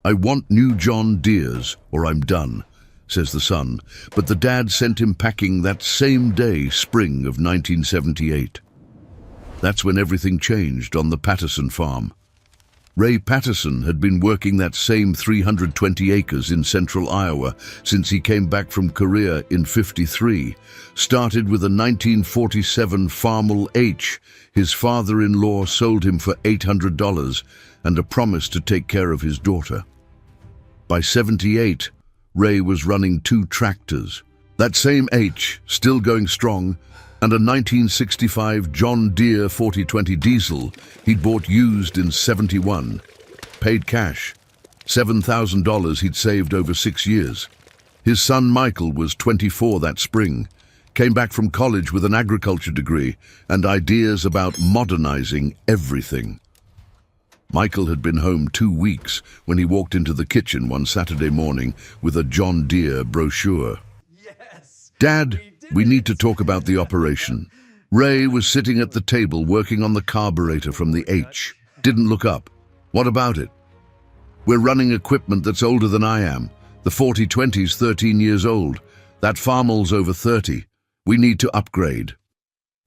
"I want new John Deeres, or I'm done," says the son, but the dad sent him packing that same day, spring of 1978. That's when everything changed on the Patterson farm. Ray Patterson had been working that same 320 acres in central Iowa since he came back from Korea in '53. Started with a 1947 Farmall H his father-in-law sold him for $800 and a promise to take care of his daughter. By '78, Ray was running 2 tractors. That same H, still going strong, and a 1965 John Deere 4020 diesel he'd bought used in '71. Paid cash, $7,000 he'd saved over 6 years. His son Michael was 24 that spring, came back from college with an agriculture degree and ideas about modernizing everything. Michael had been home 2 weeks when he walked into the kitchen one Saturday morning with a John Deere brochure. Yes! "Dad, we need to talk about the operation." Ray was sitting at the table working on the carburetor from the H. Didn't look up. "What about it?" "We're running equipment that's older than I am. The 4020's 13 years old. That Farmall's over 30. We need to upgrade."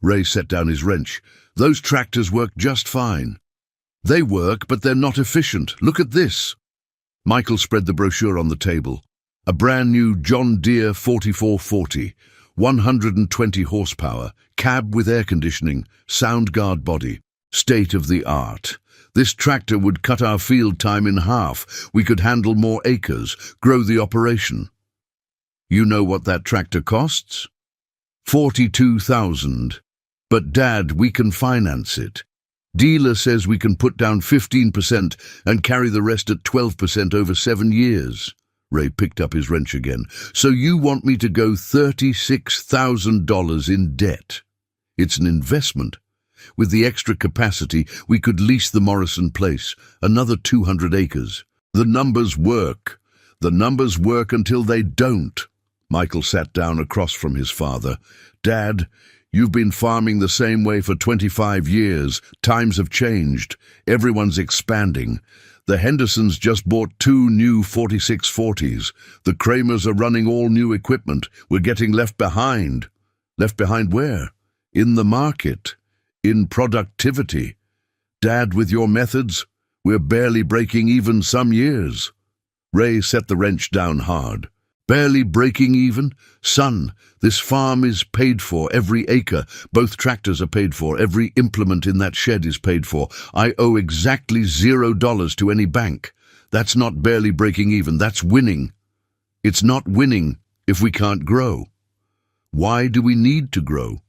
Ray set down his wrench. "Those tractors work just fine." "They work, but they're not efficient. Look at this." Michael spread the brochure on the table. A brand new John Deere 4440, 120 horsepower, cab with air conditioning, sound guard body, state of the art. This tractor would cut our field time in half. We could handle more acres, grow the operation. You know what that tractor costs? $42,000. But Dad, we can finance it. Dealer says we can put down 15% and carry the rest at 12% over 7 years. Ray picked up his wrench again. "So you want me to go $36,000 in debt?" "It's an investment. With the extra capacity, we could lease the Morrison place, another 200 acres. The numbers work. The numbers work until they don't." Michael sat down across from his father. "Dad, you've been farming the same way for 25 years. Times have changed. Everyone's expanding. The Hendersons just bought 2 new 4640s. The Kramers are running all new equipment. We're getting left behind." "Left behind where?" "In the market. In productivity. Dad, with your methods, we're barely breaking even some years." Ray set the wrench down hard. "Barely breaking even? Son, this farm is paid for, every acre. Both tractors are paid for. Every implement in that shed is paid for. I owe exactly $0 to any bank. That's not barely breaking even, that's winning. It's not winning if we can't grow. Why do we need to grow?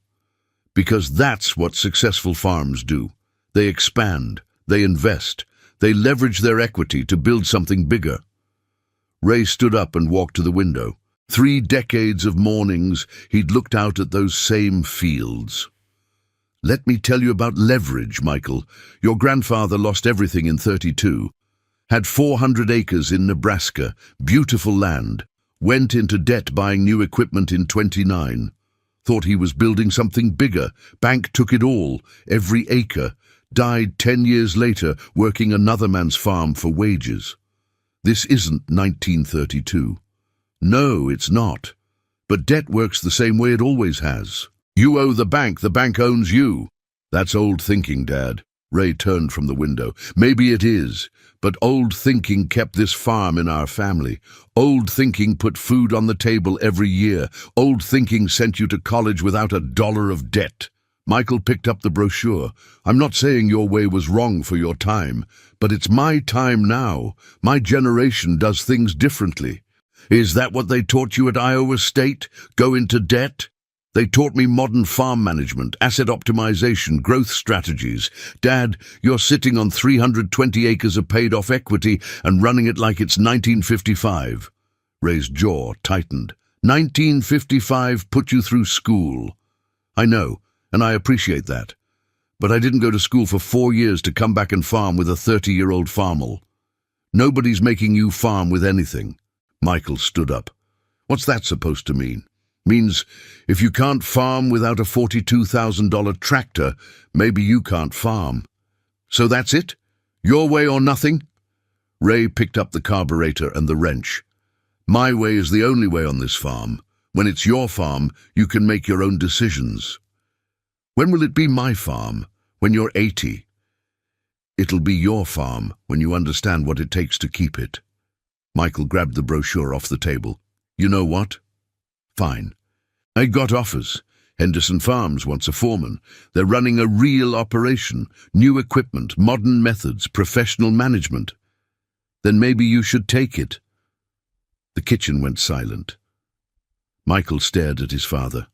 Because that's what successful farms do. They expand, they invest, they leverage their equity to build something bigger." Ray stood up and walked to the window. 3 decades of mornings, he'd looked out at those same fields. "Let me tell you about leverage, Michael. Your grandfather lost everything in '32. Had 400 acres in Nebraska, beautiful land. Went into debt buying new equipment in '29. Thought he was building something bigger. Bank took it all, every acre. Died 10 years later working another man's farm for wages. This isn't 1932. No, it's not. But debt works the same way it always has. You owe the bank owns you." "That's old thinking, Dad." Ray turned from the window. "Maybe it is, but old thinking kept this farm in our family. Old thinking put food on the table every year. Old thinking sent you to college without $1 of debt." Michael picked up the brochure. "I'm not saying your way was wrong for your time, but it's my time now. My generation does things differently." "Is that what they taught you at Iowa State? Go into debt?" "They taught me modern farm management, asset optimization, growth strategies. Dad, you're sitting on 320 acres of paid-off equity and running it like it's 1955. Ray's jaw tightened. 1955 put you through school. "I know, and I appreciate that. But I didn't go to school for 4 years to come back and farm with a 30-year-old Farmall. Nobody's making you farm with anything." Michael stood up. "What's that supposed to mean?" "Means if you can't farm without a $42,000 tractor, maybe you can't farm. So that's it? Your way or nothing?" Ray picked up the carburetor and the wrench. My way is the only way on this farm. When it's your farm, you can make your own decisions. When will it be my farm? When you're 80. It'll be your farm when you understand what it takes to keep it. Michael grabbed the brochure off the table. You know what? Fine. I got offers. Henderson Farms wants a foreman. They're running a real operation. New equipment, modern methods, professional management. Then maybe you should take it. The kitchen went silent. Michael stared at his father.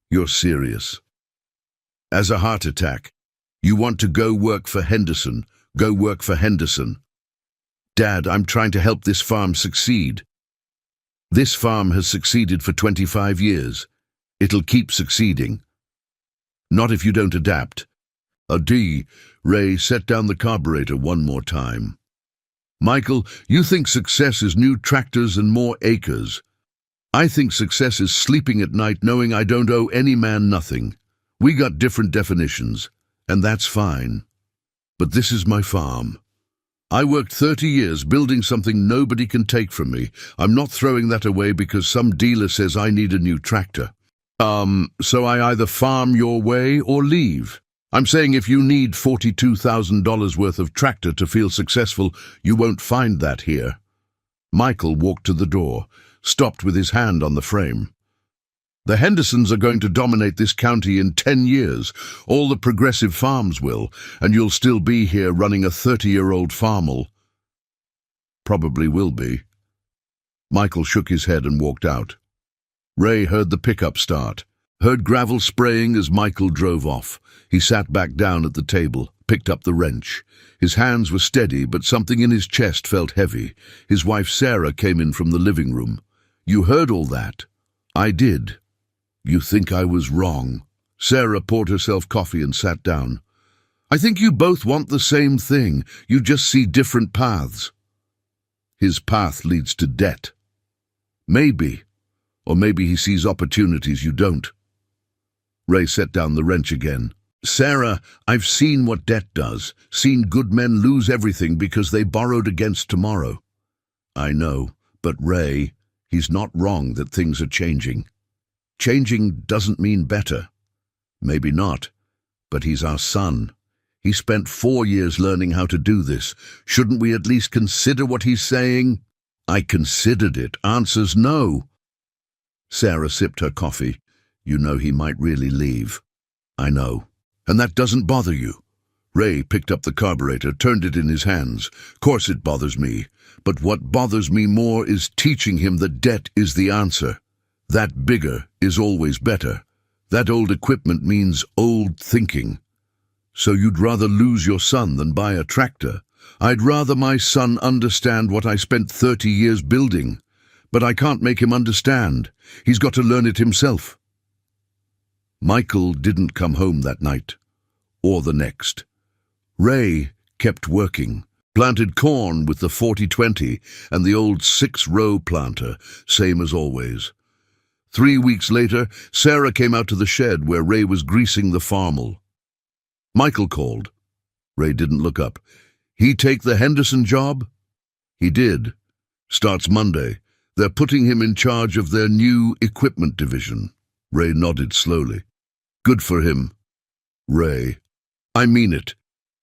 You're serious. As a heart attack. You want to go work for Henderson. Go work for Henderson. Dad, I'm trying to help this farm succeed. This farm has succeeded for 25 years. It'll keep succeeding. Not if you don't adapt. Ray set down the carburetor one more time. Michael, you think success is new tractors and more acres. I think success is sleeping at night knowing I don't owe any man nothing. We got different definitions, and that's fine. But this is my farm. I worked 30 years building something nobody can take from me. I'm not throwing that away because some dealer says I need a new tractor. So I either farm your way or leave. I'm saying if you need $42,000 worth of tractor to feel successful, you won't find that here. Michael walked to the door, stopped with his hand on the frame. The Hendersons are going to dominate this county in 10 years. All the progressive farms will, and you'll still be here running a 30-year-old Farmall. Probably will be. Michael shook his head and walked out. Ray heard the pickup start, heard gravel spraying as Michael drove off. He sat back down at the table, picked up the wrench. His hands were steady, but something in his chest felt heavy. His wife Sarah came in from the living room. You heard all that? I did. You think I was wrong. Sarah poured herself coffee and sat down. I think you both want the same thing. You just see different paths. His path leads to debt. Maybe. Or maybe he sees opportunities you don't. Ray set down the wrench again. Sarah, I've seen what debt does. Seen good men lose everything because they borrowed against tomorrow. I know, but Ray, he's not wrong that things are changing. Changing doesn't mean better. Maybe not, but he's our son. He spent 4 years learning how to do this. Shouldn't we at least consider what he's saying? I considered it. Answer's no. Sarah sipped her coffee. You know he might really leave. I know. And that doesn't bother you. Ray picked up the carburetor, turned it in his hands. Course it bothers me. But what bothers me more is teaching him that debt is the answer. That bigger is always better. That old equipment means old thinking. So you'd rather lose your son than buy a tractor? I'd rather my son understand what I spent 30 years building. But I can't make him understand. He's got to learn it himself. Michael didn't come home that night, or the next. Ray kept working, planted corn with the 40-20 and the old 6-row planter, same as always. 3 weeks later, Sarah came out to the shed where Ray was greasing the Farmall. Michael called. Ray didn't look up. He take the Henderson job? He did. Starts Monday. They're putting him in charge of their new equipment division. Ray nodded slowly. Good for him. Ray, I mean it.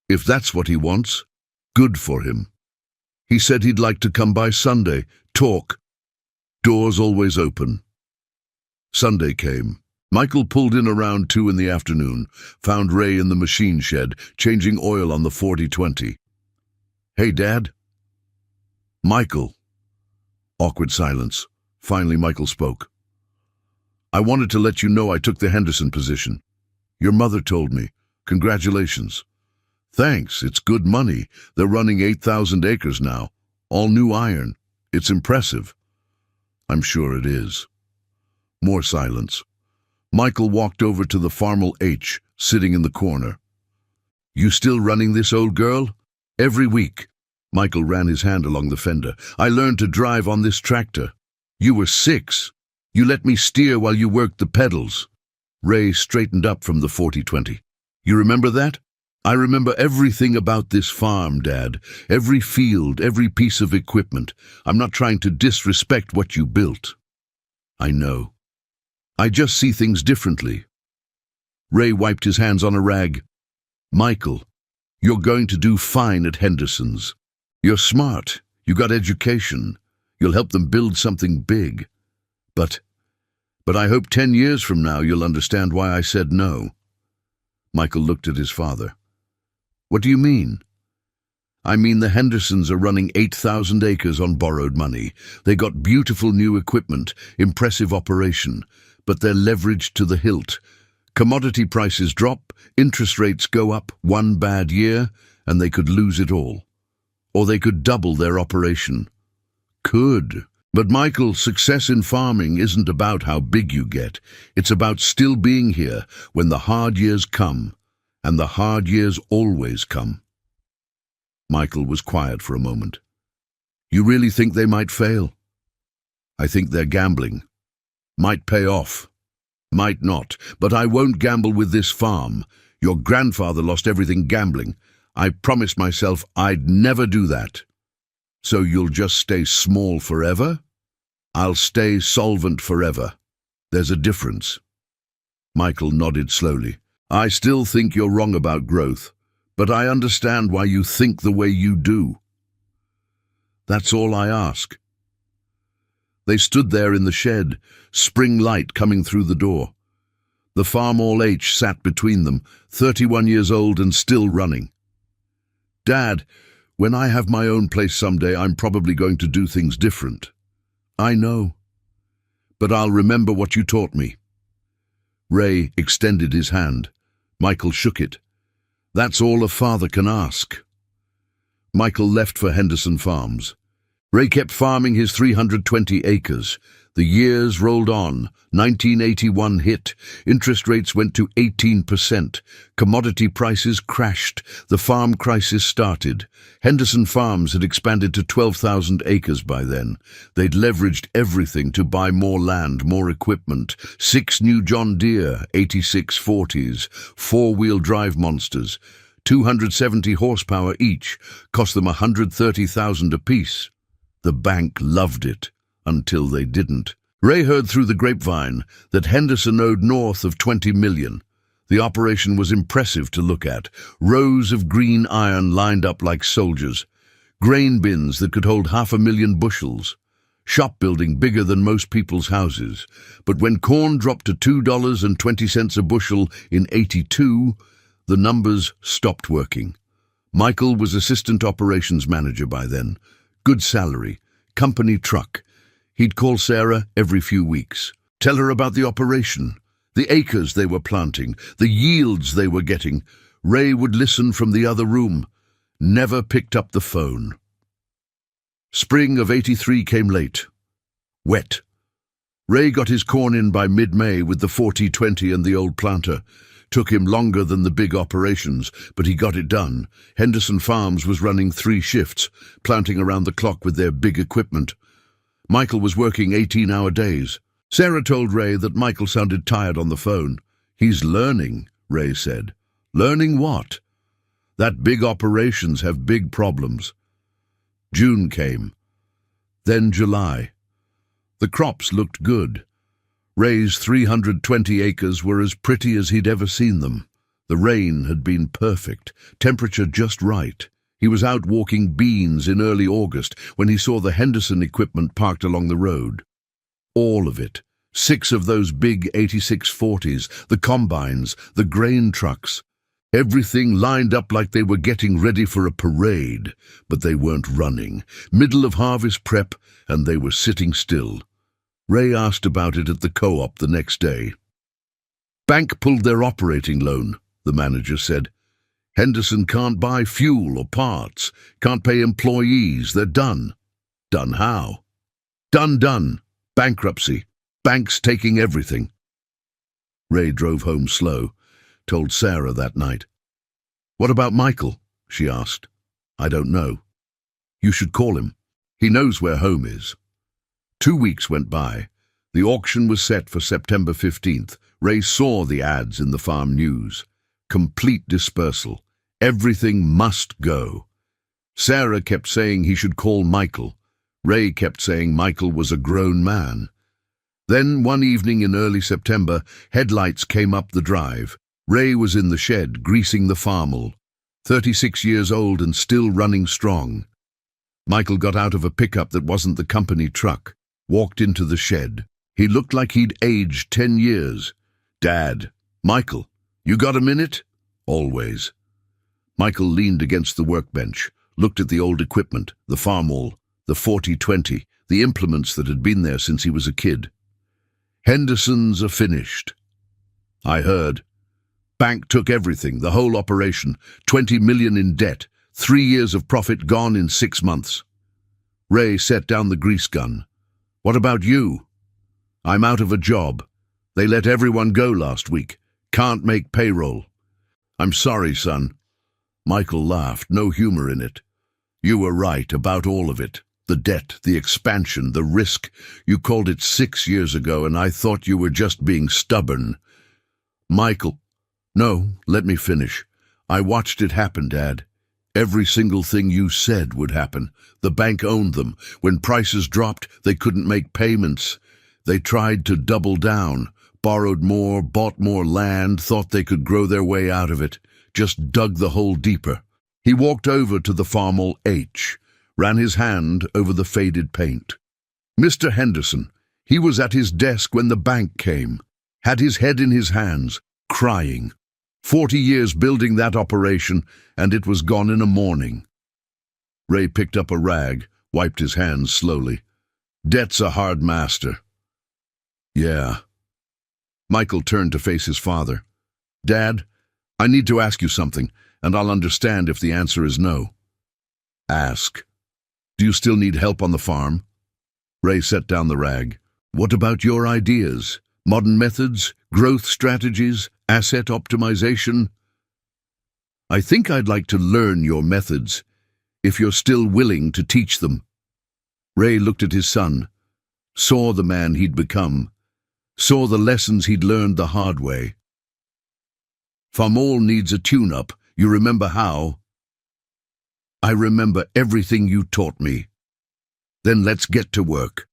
If that's what he wants, good for him. He said he'd like to come by Sunday, talk. Doors always open. Sunday came. Michael pulled in around 2 in the afternoon, found Ray in the machine shed, changing oil on the 40-20. Hey, Dad? Michael. Awkward silence. Finally, Michael spoke. I wanted to let you know I took the Henderson position. Your mother told me. Congratulations. Thanks, it's good money. They're running 8,000 acres now. All new iron. It's impressive. I'm sure it is. More silence. Michael walked over to the Farmall H, sitting in the corner. You still running this, old girl? Every week. Michael ran his hand along the fender. I learned to drive on this tractor. You were 6. You let me steer while you worked the pedals. Ray straightened up from the 40-20. You remember that? I remember everything about this farm, Dad. Every field, every piece of equipment. I'm not trying to disrespect what you built. I know. I just see things differently. Ray wiped his hands on a rag. Michael, you're going to do fine at Henderson's. You're smart. You got education. You'll help them build something big. But I hope 10 years from now you'll understand why I said no. Michael looked at his father. What do you mean? I mean the Hendersons are running 8,000 acres on borrowed money. They got beautiful new equipment, impressive operation, but they're leveraged to the hilt. Commodity prices drop, interest rates go up one bad year, and they could lose it all. Or they could double their operation. Could. But Michael, success in farming isn't about how big you get. It's about still being here when the hard years come. And the hard years always come. Michael was quiet for a moment. You really think they might fail? I think they're gambling. Might pay off. Might not. But I won't gamble with this farm. Your grandfather lost everything gambling. I promised myself I'd never do that. So you'll just stay small forever? I'll stay solvent forever. There's a difference. Michael nodded slowly. I still think you're wrong about growth, but I understand why you think the way you do. That's all I ask. They stood there in the shed, spring light coming through the door. The Farmall H sat between them, 31 years old and still running. Dad, when I have my own place someday, I'm probably going to do things different. I know, but I'll remember what you taught me. Ray extended his hand. Michael shook it. That's all a father can ask. Michael left for Henderson Farms. Ray kept farming his 320 acres. The years rolled on. 1981 hit. Interest rates went to 18%. Commodity prices crashed. The farm crisis started. Henderson Farms had expanded to 12,000 acres by then. They'd leveraged everything to buy more land, more equipment. 6 new John Deere 8640s, 4-wheel drive monsters, 270 horsepower each, cost them $130,000 apiece. The bank loved it, until they didn't. Ray heard through the grapevine that Henderson owed north of $20 million. The operation was impressive to look at. Rows of green iron lined up like soldiers. Grain bins that could hold 500,000 bushels. Shop building bigger than most people's houses. But when corn dropped to $2.20 a bushel in '82, the numbers stopped working. Michael was assistant operations manager by then. Good salary, company truck. He'd call Sarah every few weeks. Tell her about the operation, the acres they were planting, the yields they were getting. Ray would listen from the other room. Never picked up the phone. Spring of '83 came late. Wet. Ray got his corn in by mid-May with the 40-20 and the old planter. Took him longer than the big operations, but he got it done. Henderson Farms was running 3 shifts, planting around the clock with their big equipment. Michael was working 18-hour days. Sarah told Ray that Michael sounded tired on the phone. He's learning, Ray said. Learning what? That big operations have big problems. June came. Then July. The crops looked good. Ray's 320 acres were as pretty as he'd ever seen them. The rain had been perfect, temperature just right. He was out walking beans in early August when he saw the Henderson equipment parked along the road. All of it. 6 of those big 8640s, the combines, the grain trucks. Everything lined up like they were getting ready for a parade, but they weren't running. Middle of harvest prep, and they were sitting still. Ray asked about it at the co-op the next day. Bank pulled their operating loan, the manager said. Henderson can't buy fuel or parts, can't pay employees, they're done. Done how? Done. Bankruptcy. Banks taking everything. Ray drove home slow, told Sarah that night. What about Michael? She asked. I don't know. You should call him. He knows where home is. 2 weeks went by. The auction was set for September 15th. Ray saw the ads in the farm news. Complete dispersal. Everything must go. Sarah kept saying he should call Michael. Ray kept saying Michael was a grown man. Then, one evening in early September, headlights came up the drive. Ray was in the shed, greasing the Farmall, 36 years old and still running strong. Michael got out of a pickup that wasn't the company truck, walked into the shed. He looked like he'd aged 10 years. "Dad, Michael, you got a minute?" "Always." Michael leaned against the workbench, looked at the old equipment, the Farmall, the 40-20, the implements that had been there since he was a kid. "Henderson's are finished." "I heard. Bank took everything, the whole operation, 20 million in debt, 3 years of profit gone in 6 months. Ray set down the grease gun. "What about you?" "I'm out of a job. They let everyone go last week. Can't make payroll." "I'm sorry, son." Michael laughed, no humor in it. "You were right about all of it. The debt, the expansion, the risk. You called it 6 years ago, and I thought you were just being stubborn." "Michael." "No, let me finish. I watched it happen, Dad. Every single thing you said would happen. The bank owned them. When prices dropped, they couldn't make payments. They tried to double down, borrowed more, bought more land, thought they could grow their way out of it, just dug the hole deeper." He walked over to the Farmall H, ran his hand over the faded paint. "Mr. Henderson, he was at his desk when the bank came, had his head in his hands, crying. 40 years building that operation, and it was gone in a morning." Ray picked up a rag, wiped his hands slowly. "Debt's a hard master." "Yeah." Michael turned to face his father. "Dad, I need to ask you something, and I'll understand if the answer is no." "Ask." "Do you still need help on the farm?" Ray set down the rag. "What about your ideas? Modern methods, growth strategies, asset optimization?" "I think I'd like to learn your methods, if you're still willing to teach them." Ray looked at his son, saw the man he'd become, saw the lessons he'd learned the hard way. "Farmall needs a tune-up. You remember how?" "I remember everything you taught me." "Then let's get to work."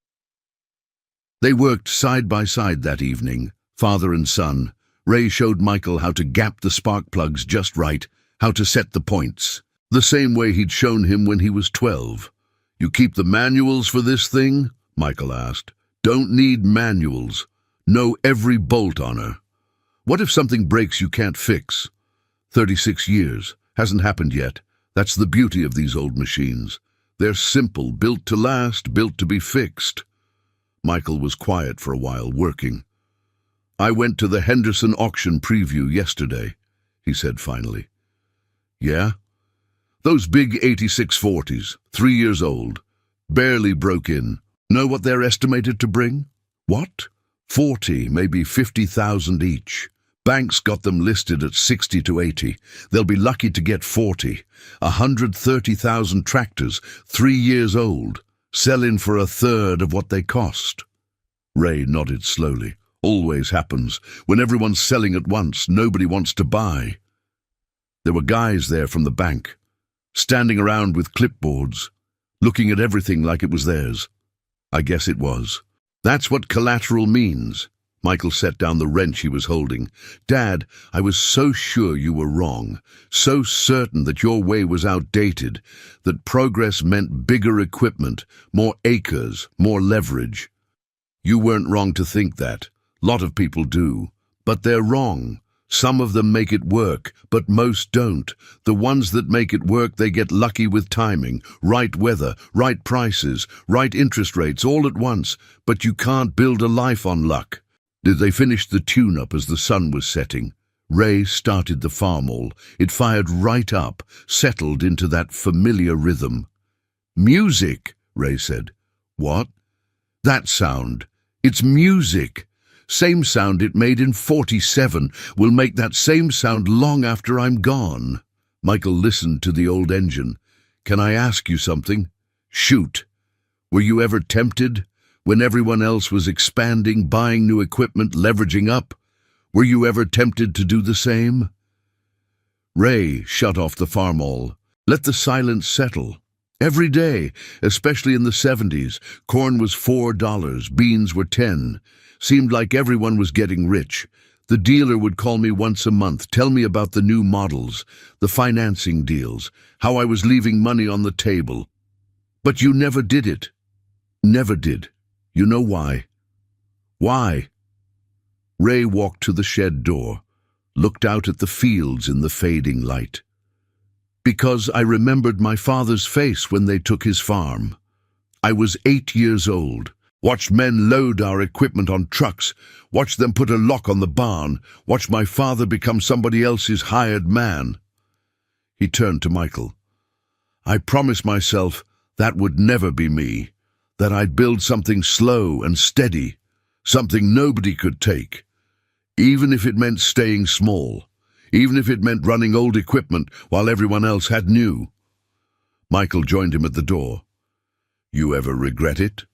They worked side by side that evening, father and son. Ray showed Michael how to gap the spark plugs just right, how to set the points, the same way he'd shown him when he was 12. "You keep the manuals for this thing?" Michael asked. "Don't need manuals. Know every bolt on her. What if something breaks you can't fix? 36 years. Hasn't happened yet. That's the beauty of these old machines. They're simple, built to last, built to be fixed." Michael was quiet for a while, working. "I went to the Henderson auction preview yesterday," he said finally. "Yeah? Those big 8640s, 3 years old, barely broke in. Know what they're estimated to bring?" "What?" 40, maybe 50,000 each. Banks got them listed at 60 to 80. They'll be lucky to get 40. 130,000 tractors, 3 years old. Sell in for a third of what they cost." Ray nodded slowly. "Always happens. When everyone's selling at once, nobody wants to buy." There were guys there from the bank, standing around with clipboards, looking at everything like it was theirs. I guess it was. "That's what collateral means." Michael set down the wrench he was holding. "Dad, I was so sure you were wrong, so certain that your way was outdated, that progress meant bigger equipment, more acres, more leverage. You weren't wrong to think that. Lot of people do. But they're wrong. Some of them make it work, but most don't. The ones that make it work, they get lucky with timing, right weather, right prices, right interest rates all at once, but you can't build a life on luck." They finished the tune-up as the sun was setting. Ray started the Farmall. It fired right up, settled into that familiar rhythm. "Music," Ray said. "What?" "That sound. It's music. Same sound it made in 47 will make that same sound long after I'm gone." Michael listened to the old engine. "Can I ask you something?" "Shoot. Were you ever tempted? When everyone else was expanding, buying new equipment, leveraging up, were you ever tempted to do the same?" Ray shut off the Farmall. Let the silence settle. Every day, especially in the 70s, corn was $4, beans were 10. Seemed like everyone was getting rich. The dealer would call me once a month, tell me about the new models, the financing deals, how I was leaving money on the table. But you never did it. Never did. You know why? Why? Ray walked to the shed door, looked out at the fields in the fading light. Because I remembered my father's face when they took his farm. I was 8 years old, watched men load our equipment on trucks, watched them put a lock on the barn, watched my father become somebody else's hired man. He turned to Michael. I promised myself that would never be me, that I'd build something slow and steady, something nobody could take, even if it meant staying small. Even if it meant running old equipment while everyone else had new. Michael joined him at the door. You ever regret it?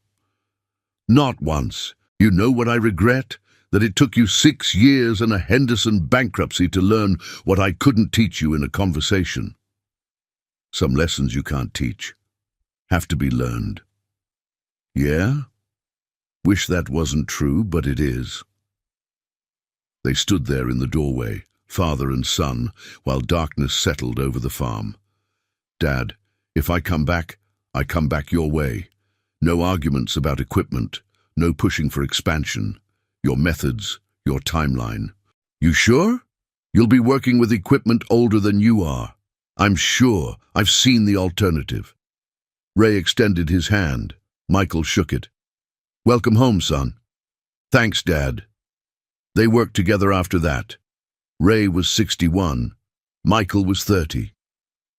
Not once. You know what I regret? That it took you 6 years and a Henderson bankruptcy to learn what I couldn't teach you in a conversation. Some lessons you can't teach have to be learned. Yeah? Wish that wasn't true, but it is. They stood there in the doorway, father and son, while darkness settled over the farm. Dad, if I come back your way. No arguments about equipment, no pushing for expansion. Your methods, your timeline. You sure? You'll be working with equipment older than you are. I'm sure. I've seen the alternative. Ray extended his hand. Michael shook it. Welcome home, son. Thanks, Dad. They worked together after that. Ray was 61. Michael was 30.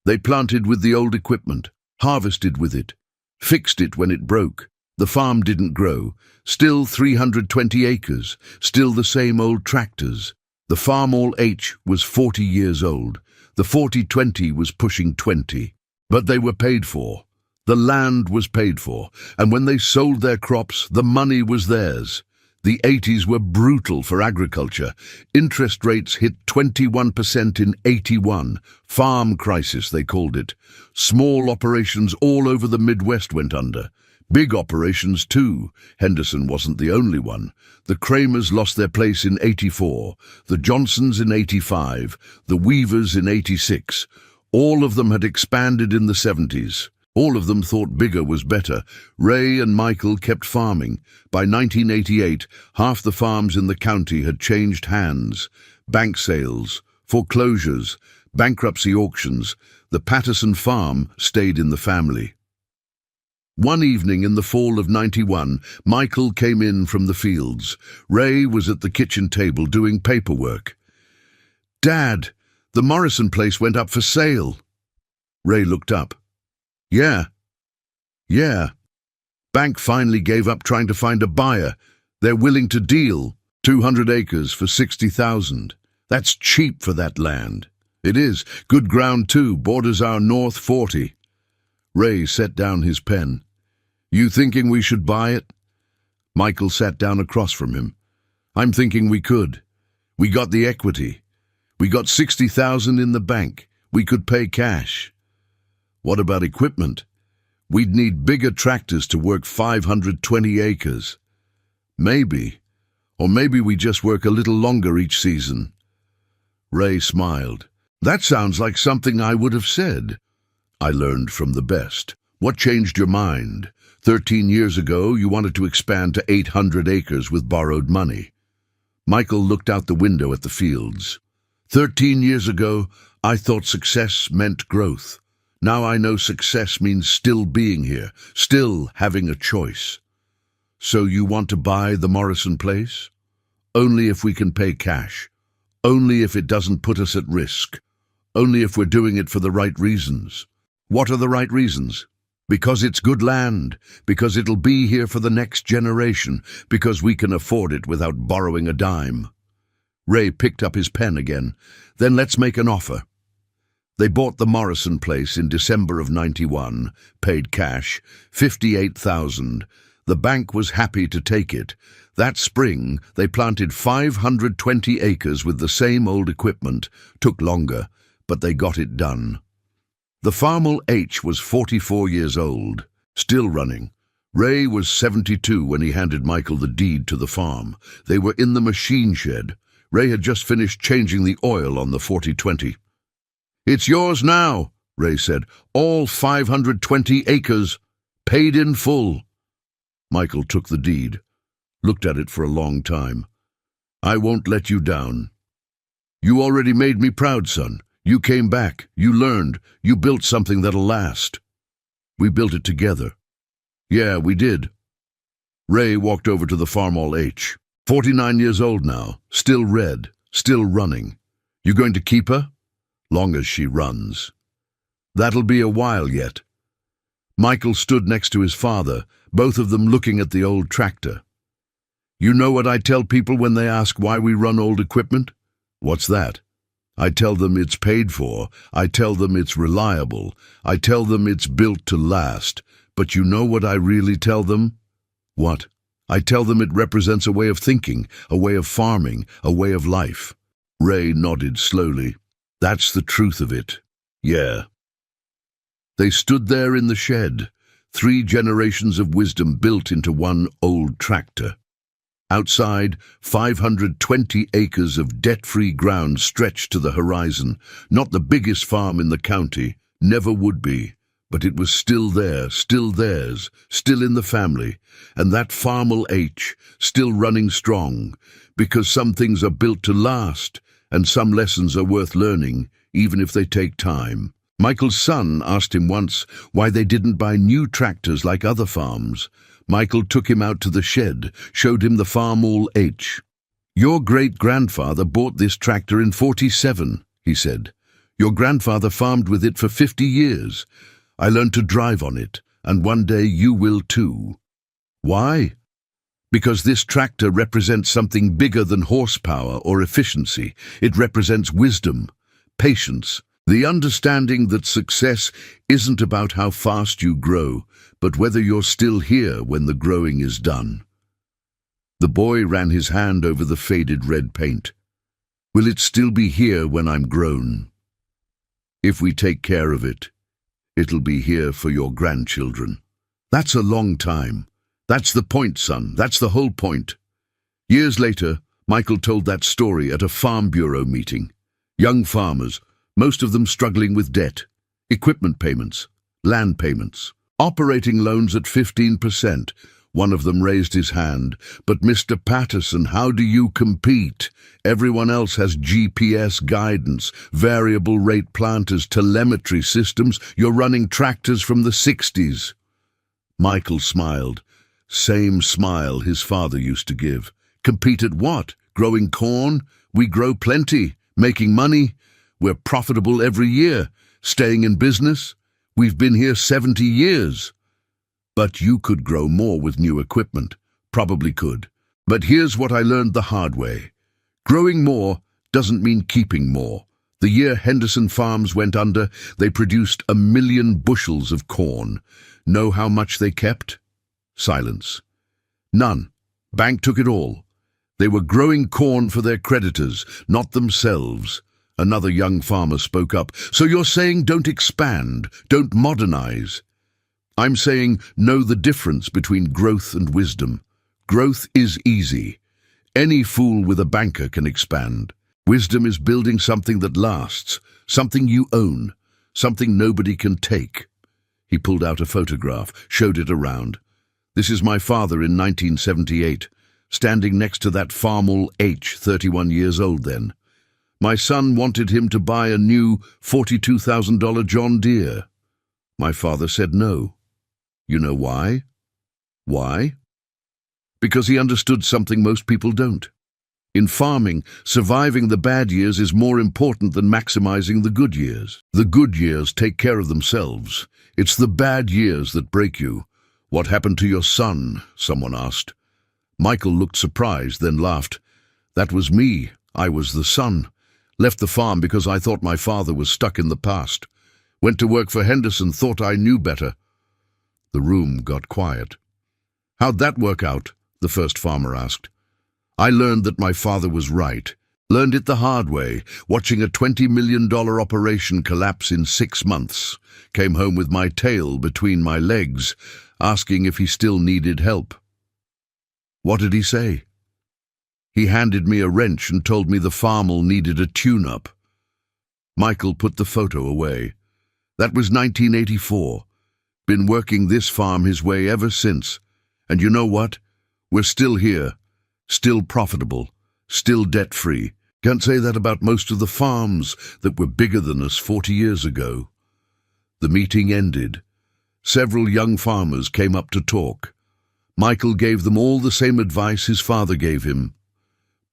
They planted with the old equipment, harvested with it, fixed it when it broke. The farm didn't grow. Still 320 acres, still the same old tractors. The Farmall H was 40 years old. The 4020 was pushing 20. But they were paid for. The land was paid for. And when they sold their crops, the money was theirs. The 80s were brutal for agriculture. Interest rates hit 21% in 81. Farm crisis, they called it. Small operations all over the Midwest went under. Big operations too. Henderson wasn't the only one. The Kramers lost their place in 84. The Johnsons in 85. The Weavers in 86. All of them had expanded in the 70s. All of them thought bigger was better. Ray and Michael kept farming. By 1988, half the farms in the county had changed hands. Bank sales, foreclosures, bankruptcy auctions. The Patterson farm stayed in the family. One evening in the fall of 91, Michael came in from the fields. Ray was at the kitchen table doing paperwork. Dad, the Morrison place went up for sale. Ray looked up. Yeah. Bank finally gave up trying to find a buyer. They're willing to deal. 200 acres for $60,000. That's cheap for that land. It is. Good ground too. Borders our North 40. Ray set down his pen. You thinking we should buy it? Michael sat down across from him. I'm thinking we could. We got the equity. We got $60,000 in the bank. We could pay cash. What about equipment? We'd need bigger tractors to work 520 acres. Maybe. Or maybe we just work a little longer each season. Ray smiled. That sounds like something I would have said. I learned from the best. What changed your mind? 13 years ago, you wanted to expand to 800 acres with borrowed money. Michael looked out the window at the fields. 13 years ago, I thought success meant growth. Now I know success means still being here, still having a choice. So you want to buy the Morrison place? Only if we can pay cash. Only if it doesn't put us at risk. Only if we're doing it for the right reasons. What are the right reasons? Because it's good land, because it'll be here for the next generation, because we can afford it without borrowing a dime. Ray picked up his pen again. Then let's make an offer. They bought the Morrison place in December of 91, paid cash, $58,000. The bank was happy to take it. That spring, they planted 520 acres with the same old equipment. Took longer, but they got it done. The Farmall H was 44 years old, still running. Ray was 72 when he handed Michael the deed to the farm. They were in the machine shed. Ray had just finished changing the oil on the 4020. "It's yours now," Ray said. "All 520 acres, paid in full." Michael took the deed, looked at it for a long time. "I won't let you down. You already made me proud, son. You came back, you learned, you built something that'll last." "We built it together." "Yeah, we did." Ray walked over to the Farmall H. 49 years old now, still red, still running. "You going to keep her?" "Long as she runs." "That'll be a while yet." Michael stood next to his father, both of them looking at the old tractor. "You know what I tell people when they ask why we run old equipment?" "What's that?" "I tell them it's paid for. I tell them it's reliable. I tell them it's built to last. But you know what I really tell them?" "What?" "I tell them it represents a way of thinking, a way of farming, a way of life." Ray nodded slowly. "That's the truth of it. Yeah." They stood there in the shed, 3 generations of wisdom built into one old tractor. Outside, 520 acres of debt-free ground stretched to the horizon. Not the biggest farm in the county, never would be. But it was still there, still theirs, still in the family, and that Farmall H, still running strong, because some things are built to last, and some lessons are worth learning, even if they take time. Michael's son asked him once why they didn't buy new tractors like other farms. Michael took him out to the shed, showed him the Farmall H. "Your great-grandfather bought this tractor in 47, he said. "Your grandfather farmed with it for 50 years. I learned to drive on it, and one day you will too." "Why?" "Because this tractor represents something bigger than horsepower or efficiency. It represents wisdom, patience, the understanding that success isn't about how fast you grow, but whether you're still here when the growing is done." The boy ran his hand over the faded red paint. "Will it still be here when I'm grown? If we take care of it, it'll be here for your grandchildren." "That's a long time. That's the point, son. That's the whole point." Years later, Michael told that story at a Farm Bureau meeting. Young farmers, most of them struggling with debt, equipment payments, land payments, operating loans at 15%. One of them raised his hand. "But Mr. Patterson, how do you compete? Everyone else has GPS guidance, variable rate planters, telemetry systems. You're running tractors from the 60s. Michael smiled. Same smile his father used to give. "Compete at what? Growing corn? We grow plenty. Making money? We're profitable every year. Staying in business? We've been here 70 years. But you could grow more with new equipment. Probably could. But here's what I learned the hard way. Growing more doesn't mean keeping more. The year Henderson Farms went under, they produced 1 million bushels of corn. Know how much they kept? Silence. None. Bank took it all. They were growing corn for their creditors, not themselves. Another young farmer spoke up. "So you're saying don't expand, don't modernize?" "I'm saying know the difference between growth and wisdom. Growth is easy. Any fool with a banker can expand. Wisdom is building something that lasts, something you own, something nobody can take." He pulled out a photograph, showed it around. "This is my father in 1978, standing next to that Farmall H, 31 years old then. My son wanted him to buy a new $42,000 John Deere. My father said no. You know why? Why? Because he understood something most people don't. In farming, surviving the bad years is more important than maximizing the good years. The good years take care of themselves. It's the bad years that break you. What happened to your son? Someone asked. Michael looked surprised, then laughed. That was me. I was the son. Left the farm because I thought my father was stuck in the past. Went to work for Henderson, thought I knew better. The room got quiet. How'd that work out? The first farmer asked. I learned that my father was right. Learned it the hard way, watching a $20 million operation collapse in 6 months. Came home with my tail between my legs, asking if he still needed help. What did he say? He handed me a wrench and told me the Farmall needed a tune-up. Michael put the photo away. That was 1984. Been working this farm his way ever since. And you know what? We're still here. Still profitable. Still debt-free. Can't say that about most of the farms that were bigger than us 40 years ago. The meeting ended. Several young farmers came up to talk. Michael gave them all the same advice his father gave him.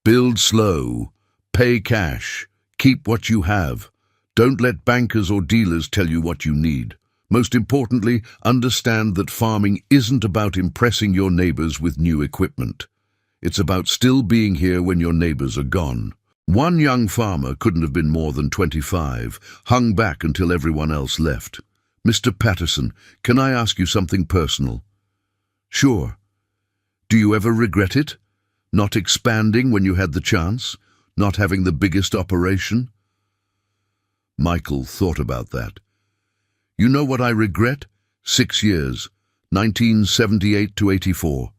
Build slow. Pay cash. Keep what you have. Don't let bankers or dealers tell you what you need. Most importantly, understand that farming isn't about impressing your neighbors with new equipment. It's about still being here when your neighbors are gone. One young farmer, couldn't have been more than 25, hung back until everyone else left. Mr. Patterson, can I ask you something personal? Sure. Do you ever regret it? Not expanding when you had the chance? Not having the biggest operation? Michael thought about that. You know what I regret? 6 years, 1978 to 84.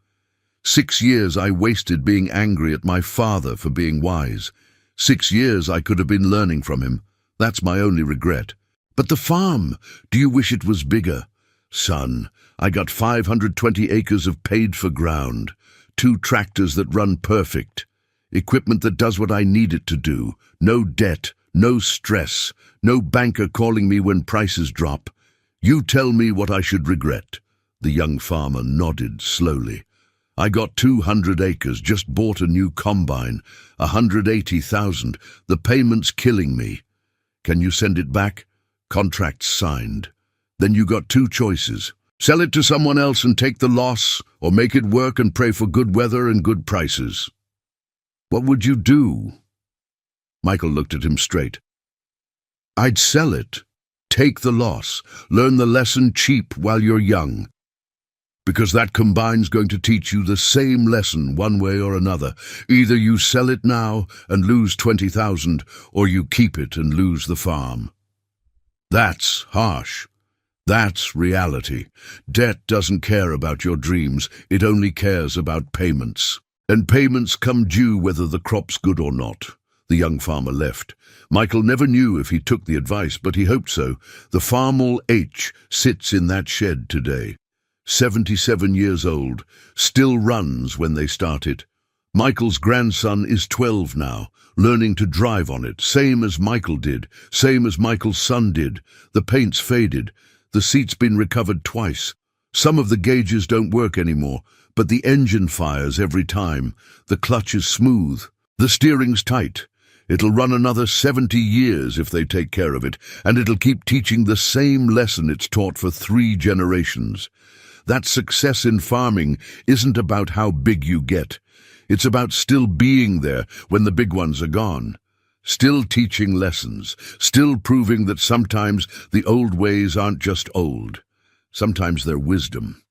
6 years I wasted being angry at my father for being wise. 6 years I could have been learning from him. That's my only regret. But the farm, do you wish it was bigger? Son, I got 520 acres of paid-for ground, 2 tractors that run perfect, equipment that does what I need it to do, no debt, no stress, no banker calling me when prices drop. You tell me what I should regret. The young farmer nodded slowly. I got 200 acres, just bought a new combine, 180,000. The payment's killing me. Can you send it back? Contract signed. Then you got 2 choices. Sell it to someone else and take the loss, or make it work and pray for good weather and good prices. What would you do? Michael looked at him straight. I'd sell it. Take the loss. Learn the lesson cheap while you're young. Because that combine's going to teach you the same lesson one way or another. Either you sell it now and lose 20,000, or you keep it and lose the farm. That's harsh. That's reality. Debt doesn't care about your dreams. It only cares about payments. And payments come due whether the crop's good or not. The young farmer left. Michael never knew if he took the advice, but he hoped so. The Farmall H sits in that shed today. 77 years old, still runs when they start it. Michael's grandson is 12 now, learning to drive on it, same as Michael did, same as Michael's son did. The paint's faded. The seat's been recovered twice. Some of the gauges don't work anymore, but the engine fires every time. The clutch is smooth. The steering's tight. It'll run another 70 years if they take care of it, and it'll keep teaching the same lesson it's taught for 3 generations. That success in farming isn't about how big you get. It's about still being there when the big ones are gone. Still teaching lessons, still proving that sometimes the old ways aren't just old. Sometimes they're wisdom.